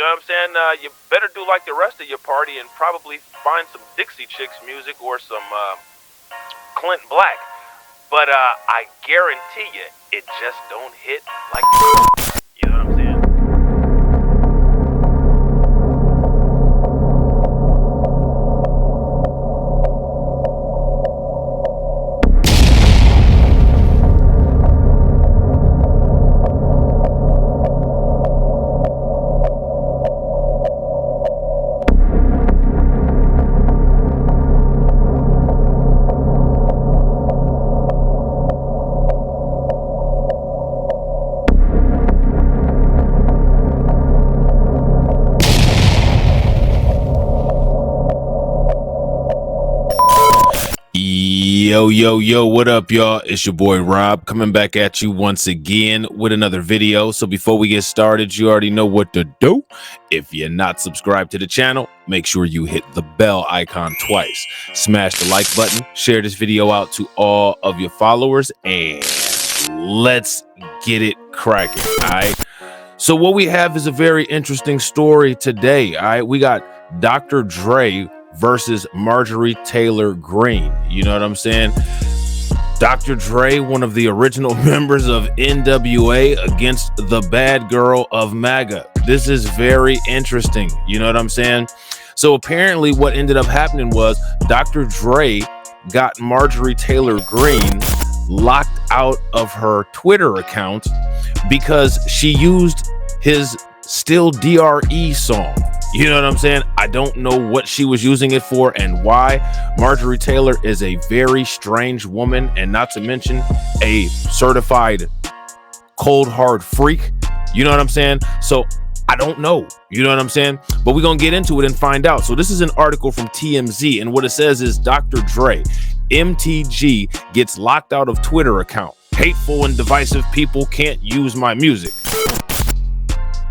know what I'm saying? You better do like the rest of your party and probably find some Dixie Chicks music or some Clint Black. But I guarantee you, it just don't hit like you know what I'm saying? Yo, what up, y'all? It's your boy Rob coming back at you once again with another video. So before we get started, you already know what to do. If you're not subscribed to the channel, make sure you hit the bell icon twice. Smash the like button, share this video out to all of your followers, and let's get it cracking, all right? So what we have is a very interesting story today, all right? We got Dr. Dre versus Marjorie Taylor Green. You know what I'm saying? Dr. Dre, one of the original members of NWA, against the bad girl of MAGA. This is very interesting. You know what I'm saying? So apparently what ended up happening was Dr. Dre got Marjorie Taylor Green locked out of her Twitter account because she used his Still DRE song. You know what I'm saying? I don't know what she was using it for and why. Marjorie Taylor is a very strange woman, and not to mention a certified cold hard freak. You know what I'm saying? So I don't know. You know what I'm saying? But we're going to get into it and find out. So this is an article from TMZ, and what it says is Dr. Dre, MTG, gets locked out of Twitter account. Hateful and divisive people can't use my music.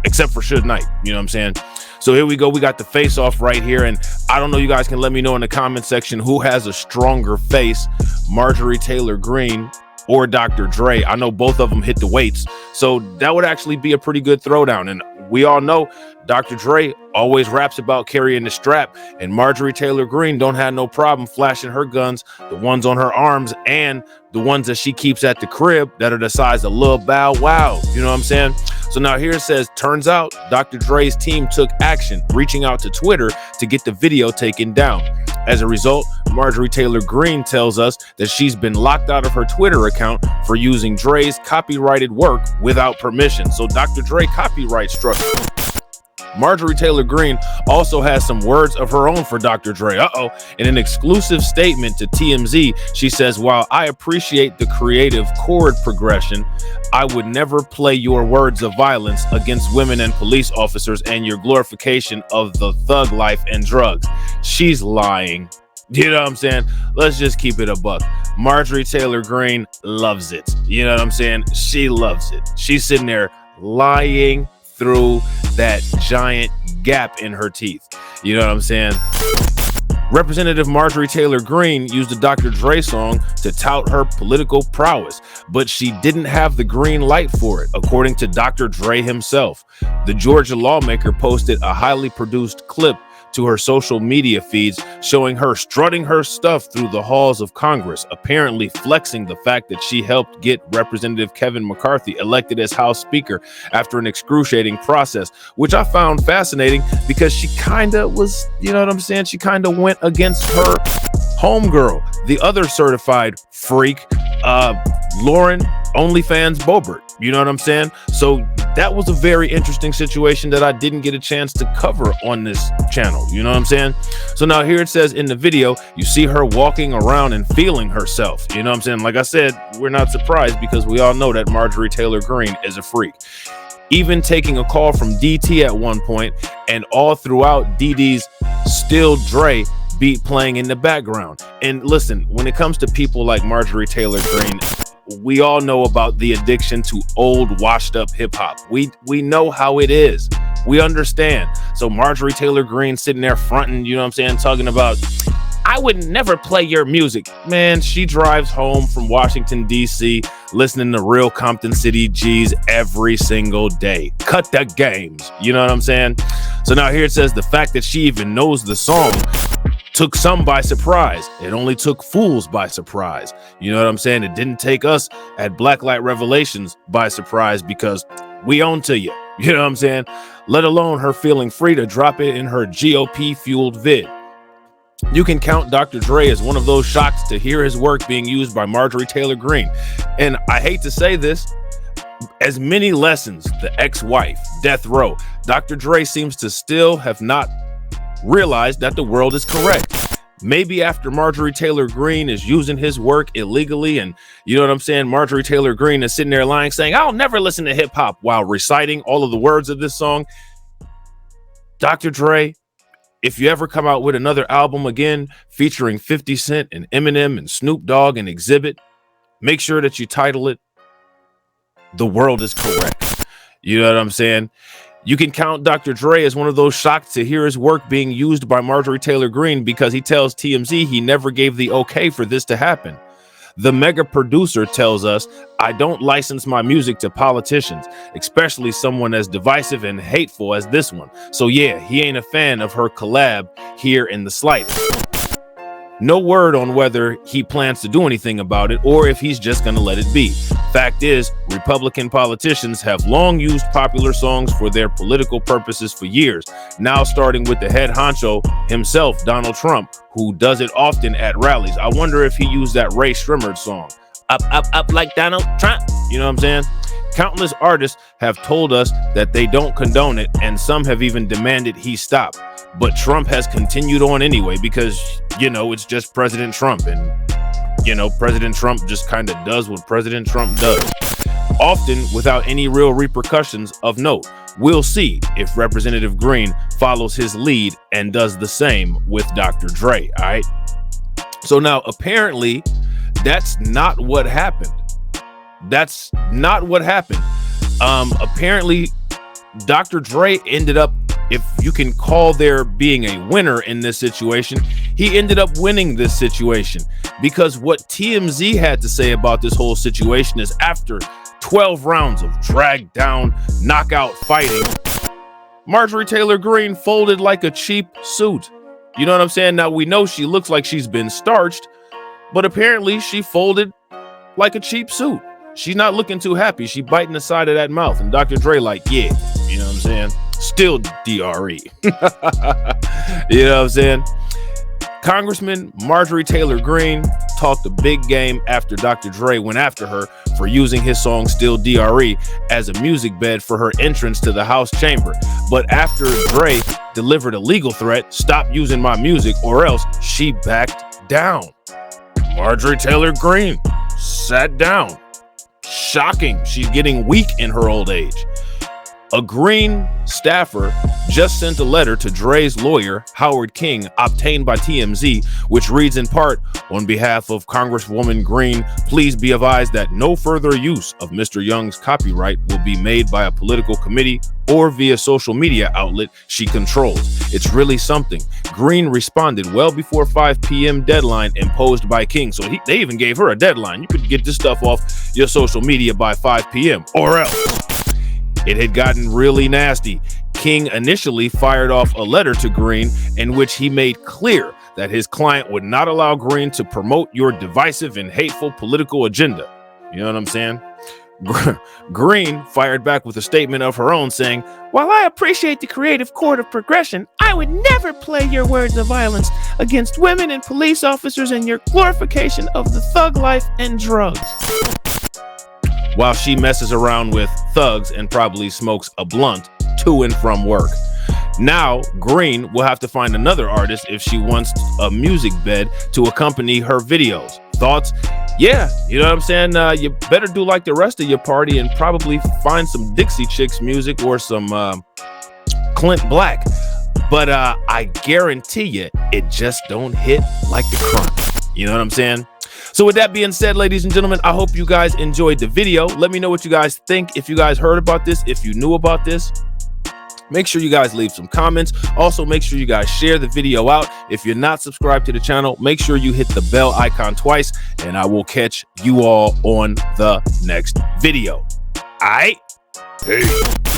Except for Suge Knight. You know what I'm saying? So here we go. We got the face off right here. And I don't know, you guys can let me know in the comment section who has a stronger face, Marjorie Taylor Green or Dr. Dre. I know both of them hit the weights. So that would actually be a pretty good throwdown. And we all know Dr. Dre always raps about carrying the strap, and Marjorie Taylor Green don't have no problem flashing her guns, the ones on her arms and the ones that she keeps at the crib that are the size of Lil Bow Wow. You know what I'm saying? So now here it says, turns out Dr. Dre's team took action, reaching out to Twitter to get the video taken down. As a result, Marjorie Taylor Green tells us that she's been locked out of her Twitter account for using Dre's copyrighted work without permission. So Dr. Dre copyright struck her. Marjorie Taylor Green also has some words of her own for Dr. Dre. In an exclusive statement to TMZ, she says, while I appreciate the creative chord progression, I would never play your words of violence against women and police officers and your glorification of the thug life and drugs. She's lying. You know what I'm saying? Let's just keep it a buck. Marjorie Taylor Green loves it. You know what I'm saying? She loves it. She's sitting there lying through that giant gap in her teeth. You know what I'm saying? Representative Marjorie Taylor Green used the Dr. Dre song to tout her political prowess, but she didn't have the green light for it, according to Dr. Dre himself. The Georgia lawmaker posted a highly produced clip to her social media feeds showing her strutting her stuff through the halls of Congress, apparently flexing the fact that she helped get Representative Kevin McCarthy elected as House Speaker after an excruciating process, which I found fascinating because she kind of was, you know what I'm saying? She kind of went against her homegirl, the other certified freak, Lauren OnlyFans Boebert. You know what I'm saying? So that was a very interesting situation that I didn't get a chance to cover on this channel. You know what I'm saying? So now here it says in the video, you see her walking around and feeling herself. You know what I'm saying? Like I said, we're not surprised because we all know that Marjorie Taylor Green is a freak. Even taking a call from DT at one point, and all throughout DD's Still Dre beat playing in the background. And listen, when it comes to people like Marjorie Taylor Green, we all know about the addiction to old washed up hip hop. We know how it is. We understand. So Marjorie Taylor Green sitting there fronting, you know what I'm saying, talking about I would never play your music. Man, she drives home from Washington, D.C., listening to real Compton City G's every single day. Cut the games. You know what I'm saying? So now here it says the fact that she even knows the song took some by surprise. It only took fools by surprise. You know what I'm saying? It didn't take us at Blacklight Revelations by surprise because we own to you. You know what I'm saying? Let alone her feeling free to drop it in her GOP-fueled vid. You can count Dr. Dre as one of those shocked to hear his work being used by Marjorie Taylor Green. And I hate to say this, as many lessons, the ex-wife, Death Row, Dr. Dre seems to still have not realized that the world is correct. Maybe after Marjorie Taylor Green is using his work illegally, and you know what I'm saying, Marjorie Taylor Green is sitting there lying, saying, I'll never listen to hip-hop, while reciting all of the words of this song. Dr. Dre, if you ever come out with another album again featuring 50 Cent and Eminem and Snoop Dogg and Exhibit, make sure that you title it The World is Correct. You know what I'm saying? You can count Dr. Dre as one of those shocked to hear his work being used by Marjorie Taylor Green because he tells TMZ he never gave the okay for this to happen. The mega producer tells us, I don't license my music to politicians, especially someone as divisive and hateful as this one. So yeah, he ain't a fan of her collab here in the slightest. No word on whether he plans to do anything about it or if he's just going to let it be. Fact is, Republican politicians have long used popular songs for their political purposes for years, now starting with the head honcho himself, Donald Trump, who does it often at rallies. I wonder if he used that Ray Shrimmer song, Up, Up, Up like Donald Trump. You know what I'm saying? Countless artists have told us that they don't condone it, and some have even demanded he stop. But Trump has continued on anyway because, you know, it's just President Trump. And, you know, President Trump just kind of does what President Trump does, often without any real repercussions of note. We'll see if Representative Green follows his lead and does the same with Dr. Dre. All right. So now, apparently, that's not what happened. That's not what happened. Apparently, Dr. Dre ended up, if you can call there being a winner in this situation, he ended up winning this situation because what TMZ had to say about this whole situation is after 12 rounds of dragged down, knockout fighting, Marjorie Taylor Green folded like a cheap suit. You know what I'm saying? Now, we know she looks like she's been starched, but apparently she folded like a cheap suit. She's not looking too happy. She biting the side of that mouth. And Dr. Dre like, yeah, you know what I'm saying? Still DRE. You know what I'm saying? Congressman Marjorie Taylor Green talked a big game after Dr. Dre went after her for using his song Still DRE as a music bed for her entrance to the House chamber. But after Dre delivered a legal threat, stop using my music or else, she backed down. Marjorie Taylor Green sat down. Shocking. She's getting weak in her old age. A Green staffer just sent a letter to Dre's lawyer, Howard King, obtained by TMZ, which reads in part, on behalf of Congresswoman Green, please be advised that no further use of Mr. Young's copyright will be made by a political committee or via social media outlet she controls. It's really something. Green responded well before 5 p.m. deadline imposed by King. So they even gave her a deadline. You could get this stuff off your social media by 5 p.m. or else. It had gotten really nasty. King initially fired off a letter to Green in which he made clear that his client would not allow Green to promote your divisive and hateful political agenda. You know what I'm saying? Green fired back with a statement of her own saying, while I appreciate the creative court of progression, I would never play your words of violence against women and police officers and your glorification of the thug life and drugs. While she messes around with thugs and probably smokes a blunt to and from work. Now, Green will have to find another artist if she wants a music bed to accompany her videos. Thoughts? Yeah, you know what I'm saying? You better do like the rest of your party and probably find some Dixie Chicks music or some Clint Black. But I guarantee you, it just don't hit like the crunch. You know what I'm saying? So with that being said, ladies and gentlemen, I hope you guys enjoyed the video. Let me know what you guys think. If you guys heard about this, if you knew about this, Make sure you guys leave some comments. Also, make sure you guys share the video out. If you're not subscribed to the channel, make sure you hit the bell icon twice, and I will catch you all on the next video. All right? Peace.